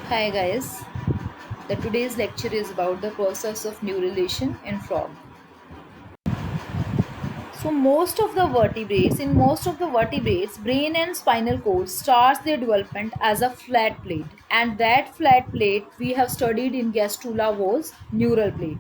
Hi guys, the today's lecture is about the process of neurulation in frog. So most of the vertebrates, brain and spinal cord starts their development as a flat plate, and that flat plate we have studied in gastrula was neural plate.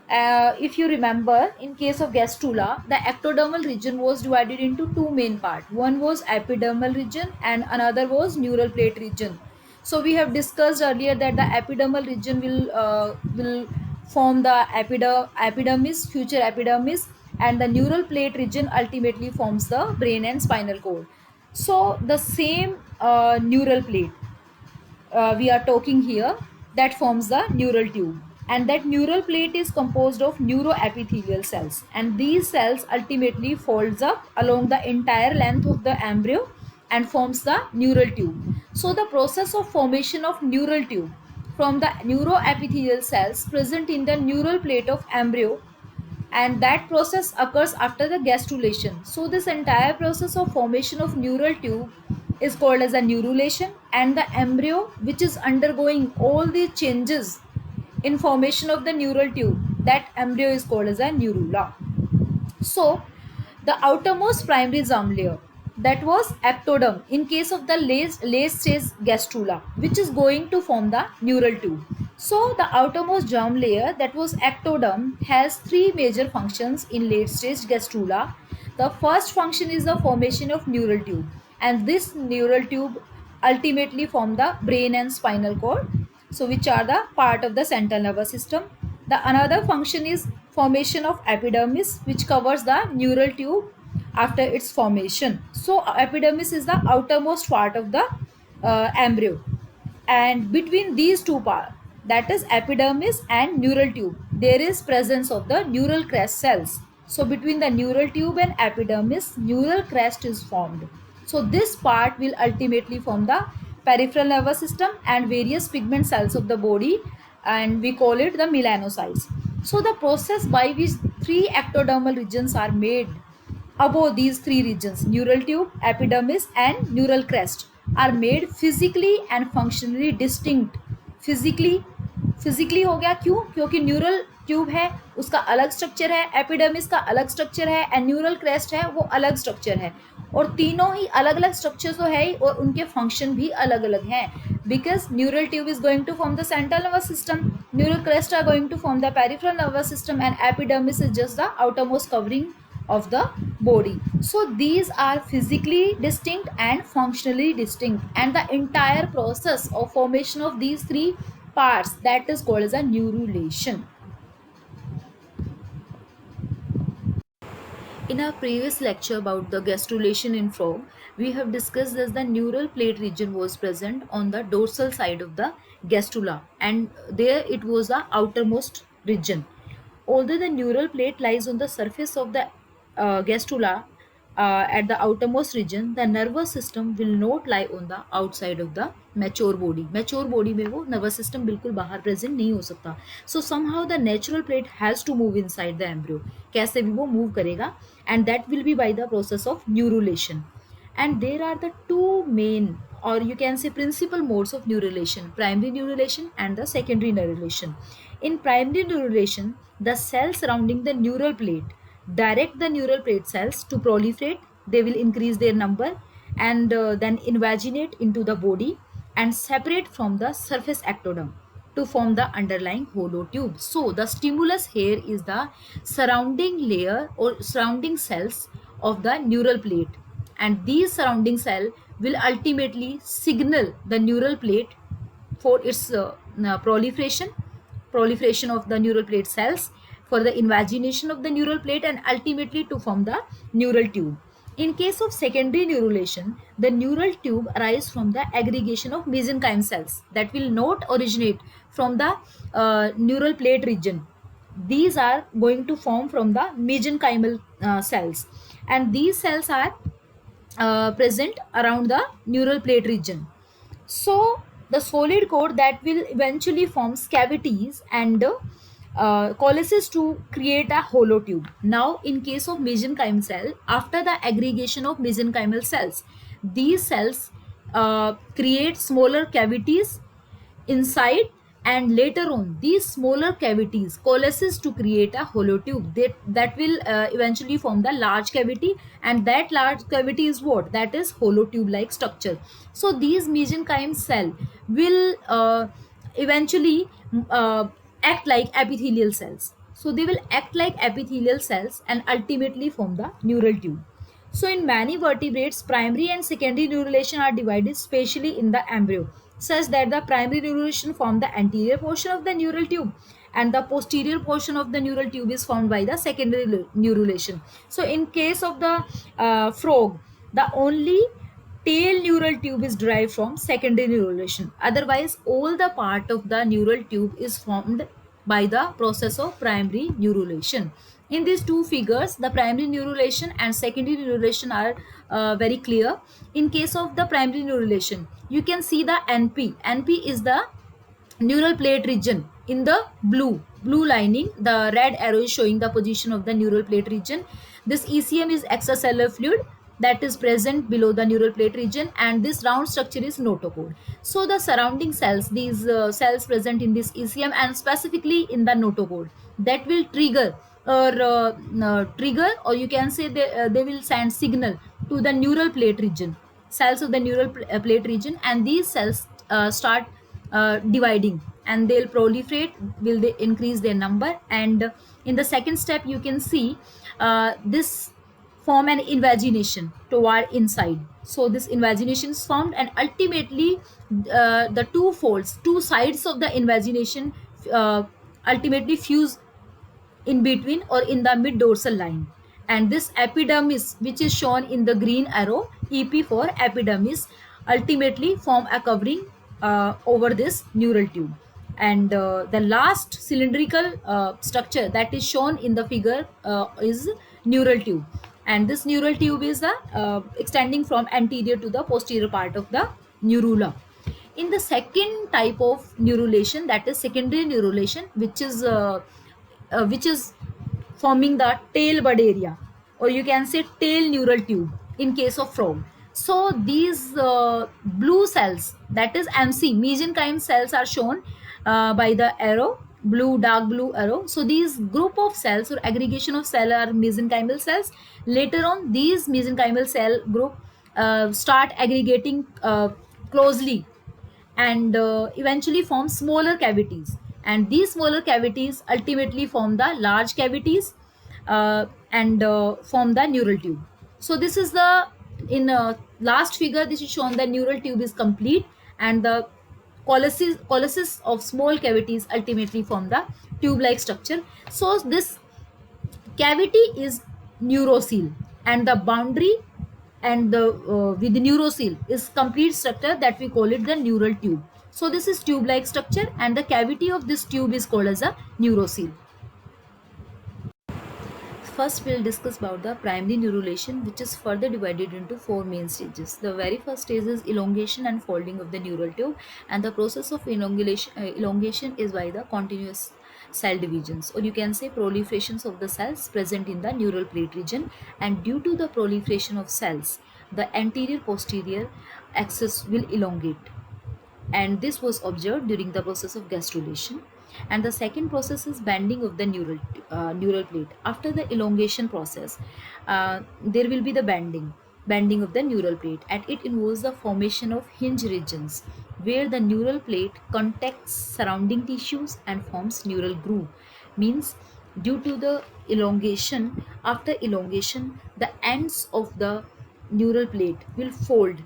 If you remember, in case of gastrula, the ectodermal region was divided into two main parts. One was epidermal region and another was neural plate region. So we have discussed earlier that the epidermal region will form the epidermis, future epidermis, and the neural plate region ultimately forms the brain and spinal cord. So the same neural plate we are talking here that forms the neural tube, and that neural plate is composed of neuroepithelial cells, and these cells ultimately folds up along the entire length of the embryo and forms the neural tube. So the process of formation of neural tube from the neuroepithelial cells present in the neural plate of embryo, and that process occurs after the gastrulation. So this entire process of formation of neural tube is called as a neurulation, and the embryo which is undergoing all the changes in formation of the neural tube, that embryo is called as a neurula. So the outermost primary germ layer, that was ectoderm in case of the late stage gastrula, which is going to form the neural tube. So the outermost germ layer, that was ectoderm, has three major functions in late stage gastrula. The first function is the formation of neural tube, and this neural tube ultimately form the brain and spinal cord, so which are the part of the central nervous system. The another function is formation of epidermis, which covers the neural tube after its formation. So epidermis is the outermost part of the embryo, and between these two parts, that is epidermis and neural tube, there is presence of the neural crest cells. So between the neural tube and epidermis, neural crest is formed. So this part will ultimately form the peripheral nervous system and various pigment cells of the body, and we call it the melanocytes. So the process by which three ectodermal regions are made above these three regions, neural tube, epidermis and neural crest, are made physically and functionally distinct. Physically हो गया, क्यों? क्योंकि neural tube है, उसका अलग structure है, epidermis का अलग स्ट्रक्चर है, एंड न्यूरल क्रेस्ट है, वो अलग स्ट्रक्चर है, और तीनों ही अलग अलग स्ट्रक्चर तो है ही, और उनके फंक्शन भी अलग अलग हैं, because neural tube is going to form the central nervous system, neural crest are going to form the peripheral nervous system, and epidermis is just the outermost covering of the body. So these are physically distinct and functionally distinct, and the entire process of formation of these three parts, that is called as a neurulation. In our previous lecture about the gastrulation in frog, we have discussed that the neural plate region was present on the dorsal side of the gastrula, and there it was the outermost region. Although the neural plate lies on the surface of the gastrula at the outermost region, the nervous system will not lie on the outside of the mature body. Mature body में वो nervous system बिल्कुल बाहर present नहीं हो सकता. So somehow the natural plate has to move inside the embryo. कैसे भी वो move करेगा, and that will be by the process of neurulation. And there are the two main, or you can say principal modes of neurulation: primary neurulation and the secondary neurulation. In primary neurulation, the cells surrounding the neural plate direct the neural plate cells to proliferate. They will increase their number, and then invaginate into the body and separate from the surface ectoderm to form the underlying hollow tube. So the stimulus here is the surrounding layer or surrounding cells of the neural plate, and these surrounding cell will ultimately signal the neural plate for its proliferation of the neural plate cells, for the invagination of the neural plate, and ultimately to form the neural tube. In case of secondary neurulation, the neural tube arises from the aggregation of mesenchyme cells that will not originate from the neural plate region. These are going to form from the mesenchymal cells, and these cells are present around the neural plate region. So the solid core that will eventually forms cavities and coalesces to create a hollow tube. Now in case of mesenchymal cell, after the aggregation of mesenchymal cells, these cells create smaller cavities inside, and later on these smaller cavities coalesces to create a hollow tube that will eventually form the large cavity, and that large cavity is what, that is hollow tube like structure. So these mesenchyme cell will eventually act like epithelial cells. So they will act like epithelial cells and ultimately form the neural tube. So in many vertebrates, primary and secondary neurulation are divided spatially in the embryo, such that the primary neurulation form the anterior portion of the neural tube, and the posterior portion of the neural tube is formed by the secondary neurulation. So in case of the frog, the only tail neural tube is derived from secondary neurulation. Otherwise, all the part of the neural tube is formed by the process of primary neurulation. In these two figures, the primary neurulation and secondary neurulation are very clear. In case of the primary neurulation, you can see the NP. NP is the neural plate region in the blue lining. The red arrow is showing the position of the neural plate region. This ECM is extracellular fluid that is present below the neural plate region, and this round structure is notochord. So the surrounding cells, these cells present in this ECM and specifically in the notochord, that will trigger, or you can say they will send signal to the neural plate region, cells of the neural plate region, and these cells start dividing, and they'll proliferate, will they increase their number. And in the second step, you can see this form an invagination toward inside. So this invagination is formed, and ultimately the two sides of the invagination uh, ultimately fuse in between or in the mid dorsal line. And this epidermis, which is shown in the green arrow, ep for epidermis, ultimately form a covering over this neural tube. And the last cylindrical structure that is shown in the figure is neural tube, and this neural tube is the extending from anterior to the posterior part of the neurula. In the second type of neurulation, that is secondary neurulation, which is forming the tail bud area, or you can say tail neural tube in case of frog. So these blue cells, that is MC mesenchyme cells, are shown by the arrow, blue, dark blue arrow. So these group of cells or aggregation of cell are mesenchymal cells. Later on, these mesenchymal cell group start aggregating closely, and eventually form smaller cavities, and these smaller cavities ultimately form the large cavities and form the neural tube. So this is the, in last figure, this is shown the neural tube is complete, and the colossus of small cavities ultimately form the tube like structure. So this cavity is neurocoel, and the boundary and the with the neurocoel is complete structure that we call it the neural tube. So this is tube like structure, and the cavity of this tube is called as a neurocoel. First, we'll discuss about the primary neurulation, which is further divided into four main stages. The very first stage is elongation and folding of the neural tube, and the process of elongation is by the continuous cell divisions, or you can say proliferations of the cells present in the neural plate region. And due to the proliferation of cells, the anterior posterior axis will elongate, and this was observed during the process of gastrulation. And the second process is bending of the neural plate. After the elongation process, there will be the bending of the neural plate, and it involves the formation of hinge regions where the neural plate contacts surrounding tissues and forms neural groove. Means, due to the elongation, after elongation, the ends of the neural plate will fold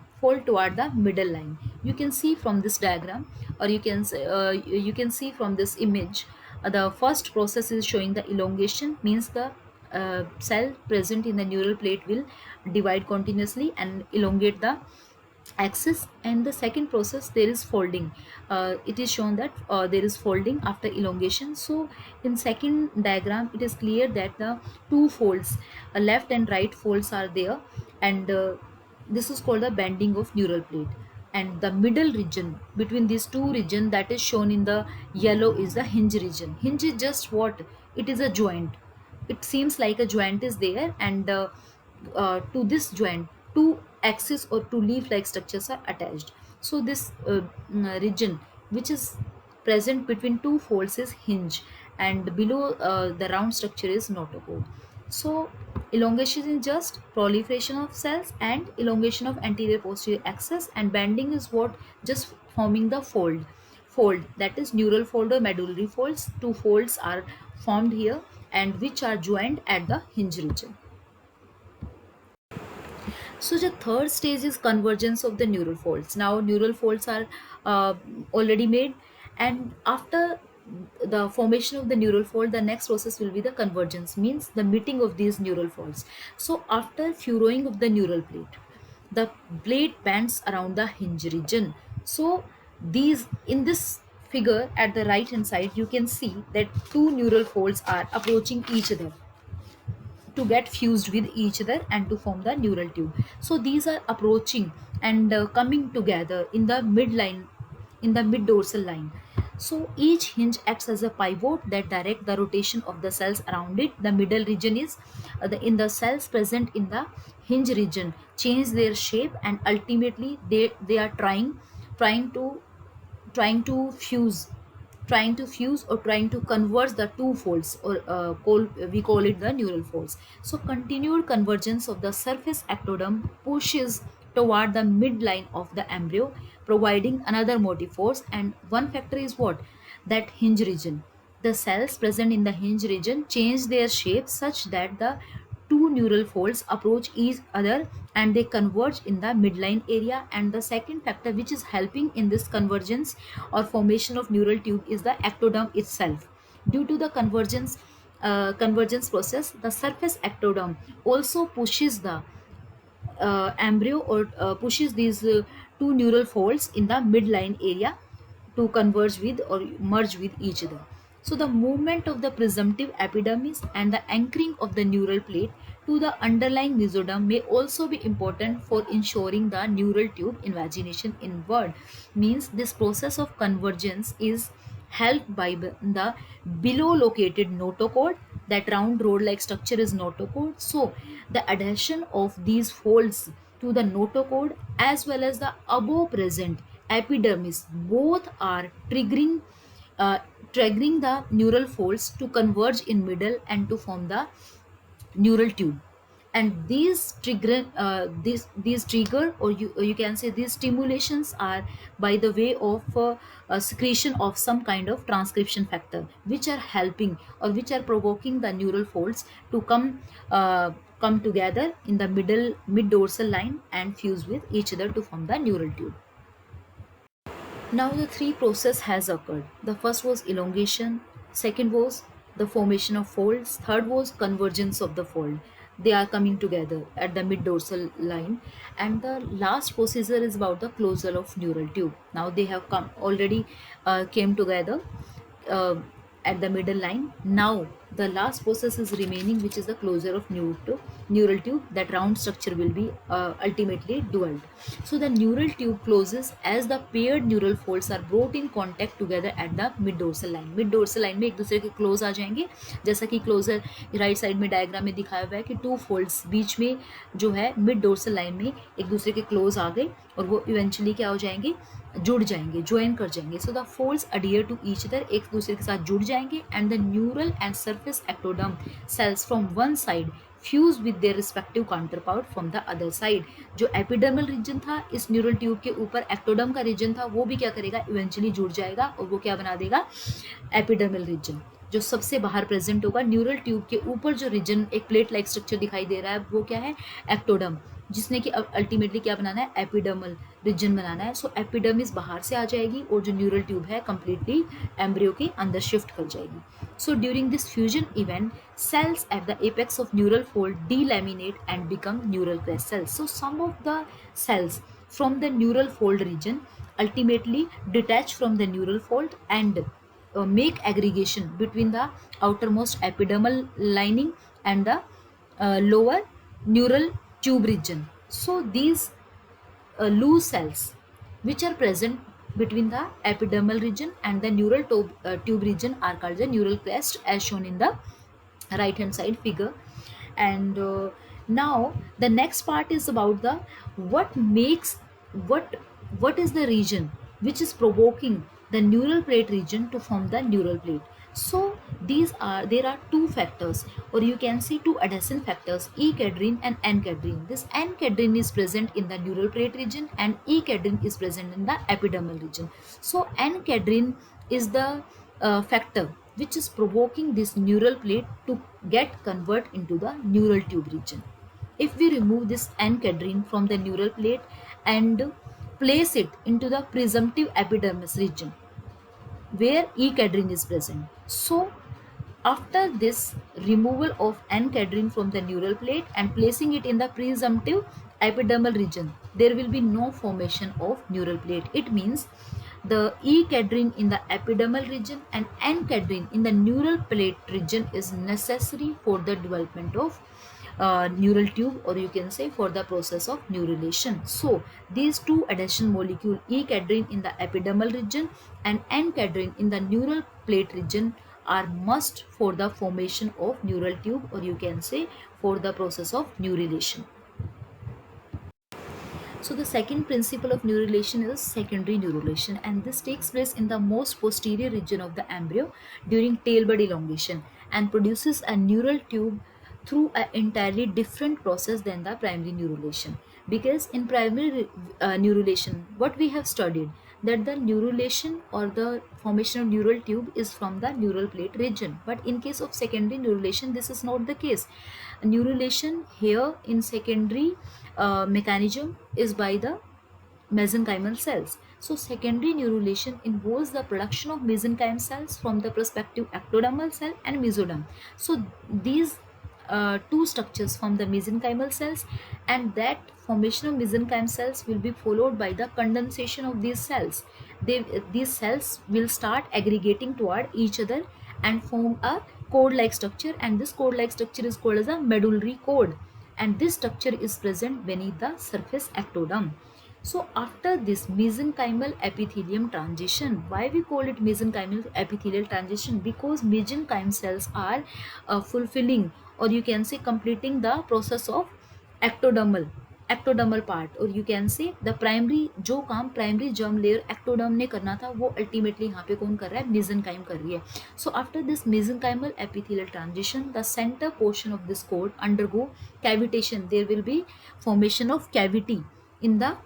toward the middle line. You can see from this diagram, or you can see from this image, the first process is showing the elongation, means the cell present in the neural plate will divide continuously and elongate the axis. And the second process, there is folding. It is shown that there is folding after elongation. So in second diagram, it is clear that the two folds, left and right folds are there, and this is called the bending of neural plate. And the middle region between these two region, that is shown in the yellow, is the hinge region. Hinge is just what, it is a joint. It seems like a joint is there, and to this joint two axis or two leaf like structures are attached. So this region which is present between two folds is hinge, and below the round structure is notochord. So elongation is just proliferation of cells and elongation of anterior posterior axis, and bending is what just forming the fold, that is neural fold or medullary folds. Two folds are formed here and which are joined at the hinge region. So the third stage is convergence of the neural folds. Now neural folds are uh, already made, and after the formation of the neural fold, the next process will be the convergence, means the meeting of these neural folds. So after furrowing of the neural plate, the blade bends around the hinge region. So these, in this figure at the right hand side, you can see that two neural folds are approaching each other to get fused with each other and to form the neural tube. So these are approaching and coming together in the midline, in the mid dorsal line. So each hinge acts as a pivot that direct the rotation of the cells around it. The middle region is in the cells present in the hinge region change their shape, and ultimately they are trying to trying to fuse or trying to converge the two folds, or we call it the neural folds. So continued convergence of the surface ectoderm pushes toward the midline of the embryo, providing another motive force. And one factor is what? That hinge region. The cells present in the hinge region change their shape such that the two neural folds approach each other and they converge in the midline area. And the second factor which is helping in this convergence or formation of neural tube is the ectoderm itself. Due to the convergence process, the surface ectoderm also pushes the embryo, or pushes these two neural folds in the midline area to converge with or merge with each other. So the movement of the presumptive epidermis and the anchoring of the neural plate to the underlying mesoderm may also be important for ensuring the neural tube invagination inward. Means this process of convergence is helped by the below located notochord. That round rod like structure is notochord. So the adhesion of these folds to the notochord as well as the above present epidermis both are uh, triggering the neural folds to converge in middle and to form the neural tube. And these trigger, or you can say these stimulations are by the way of secretion of some kind of transcription factor which are helping or which are provoking the neural folds to come together in the mid dorsal line and fuse with each other to form the neural tube. Now the three process has occurred. The first was elongation, second was the formation of folds, third was convergence of the fold. They are coming together at the mid dorsal line, and the last procedure is about the closure of neural tube. Now they have come already came together uh, at the middle line. Now the last process is remaining, which is the closure of neural tube. That round structure will be ultimately dulled. So the neural tube closes as the paired neural folds are brought in contact together at the mid dorsal line. Mid dorsal line में एक दूसरे के close आ जाएंगे, जैसा कि closure right side में diagram में दिखाया हुआ है कि टू फोल्ड्स बीच में जो है मिड डोर्सल लाइन में एक दूसरे के क्लोज आ गए और वो इवेंचुअली क्या हो जाएंगे, जुड़ जाएंगे, ज्वाइन कर जाएंगे. So the folds adhere to each other, एक दूसरे के साथ जुड़ जाएंगे. And the neural and surface ectoderm cells from one side fuse with their respective counterpart from the other side. जो एपिडर्मल रीजन था इस न्यूरल ट्यूब के ऊपर एक्टोडर्म का रीजन था, वो भी क्या करेगा, इवेंचुअली जुड़ जाएगा और वो क्या बना देगा, एपिडर्मल रीजन. जो सबसे बाहर प्रेजेंट होगा न्यूरल ट्यूब के ऊपर जो रीजन एक प्लेट लाइक स्ट्रक्चर दिखाई दे रहा है, वो क्या है, एक्टोडर्म, जिसने कि अल्टीमेटली क्या बनाना है, एपिडर्मल रीजन बनाना है. सो एपिडर्मिस बाहर से आ जाएगी और जो न्यूरल ट्यूब है कंप्लीटली एम्ब्रियो के अंदर शिफ्ट कर जाएगी. So during this fusion event cells at the apex of neural fold delaminate and become neural crest cells. So some of the cells from the neural fold region ultimately detach from the neural fold and make aggregation between the outermost epidermal lining and the lower neural tube region. So these loose cells which are present between the epidermal region and the neural tube region are called the neural crest, as shown in the right hand side figure. And now the next part is about the what makes what what is the region which is provoking the neural plate region to form the neural plate. So there are two factors, or you can see two adjacent factors, E cadherin and N cadherin. This N cadherin is present in the neural plate region and E cadherin is present in the epidermal region. So N cadherin is the factor which is provoking this neural plate to get convert into the neural tube region. If we remove this N-cadherin from the neural plate and place it into the presumptive epidermis region where E-cadherin is present. So after this removal of N-cadherin from the neural plate and placing it in the presumptive epidermal region, there will be no formation of neural plate. It means the E-cadherin in the epidermal region and N-cadherin in the neural plate region is necessary for the development of neural tube, or you can say for the process of neurulation. So these two adhesion molecule, E cadherin in the epidermal region and N cadherin in the neural plate region, are must for the formation of neural tube, or you can say for the process of neurulation. So the second principle of neurulation is secondary neurulation, and this takes place in the most posterior region of the embryo during tailbud elongation and produces a neural tube through an entirely different process than the primary neurulation. Because in primary neurulation, what we have studied, that the neurulation or the formation of neural tube is from the neural plate region, but in case of secondary neurulation this is not the case. Neurulation here in secondary mechanism is by the mesenchymal cells. So secondary neurulation involves the production of mesenchymal cells from the prospective ectodermal cell and mesoderm. So these two structures form the mesenchymal cells, and that formation of mesenchymal cells will be followed by the condensation of these cells. These cells will start aggregating toward each other and form a cord-like structure, and this cord-like structure is called as a medullary cord, and this structure is present beneath the surface ectoderm. So after this mesenchymal epithelium transition, why we call it mesenchymal epithelial transition? Because mesenchymal cells are fulfilling, or you can say completing the process of ectodermal part, or you can say the primary, जो काम primary germ layer ectoderm ने करना था वो ultimately यहाँ पे कौन कर रहा है, mesenchyme कर रही है. So after this mesenchymal epithelial transition, the center portion of this cord undergo cavitation. There will be formation of cavity in the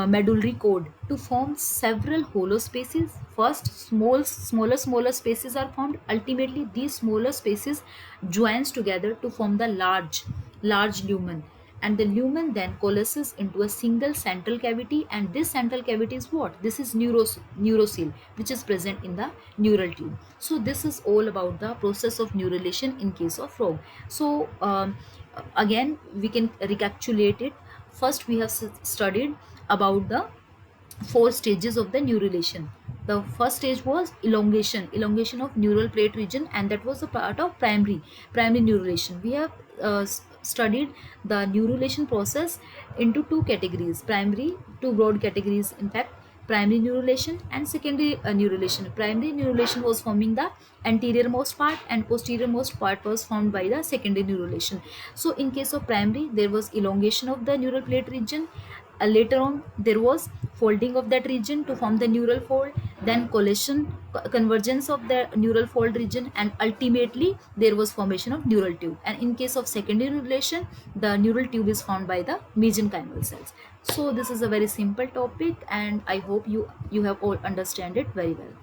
medullary cord to form several hollow spaces. First, smaller spaces are formed. Ultimately, these smaller spaces joins together to form the large lumen, and the lumen then coalesces into a single central cavity, and this central cavity is what? This is neurocele, which is present in the neural tube. So this is all about the process of neurulation in case of frog. So again we can recapitulate it. First we have studied about the four stages of the neurulation. The first stage was elongation of neural plate region, and that was a part of primary neurulation. We have studied the neurulation process into two categories, two broad categories in fact, primary neurulation and secondary neurulation. Primary neurulation was forming the anterior most part, and posterior most part was formed by the secondary neurulation. So in case of primary, there was elongation of the neural plate region. Later on there was folding of that region to form the neural fold, then convergence of the neural fold region, and ultimately there was formation of neural tube. And in case of secondary neurulation, the neural tube is formed by the mesenchymal cells. So this is a very simple topic, and I hope you have all understand it very well.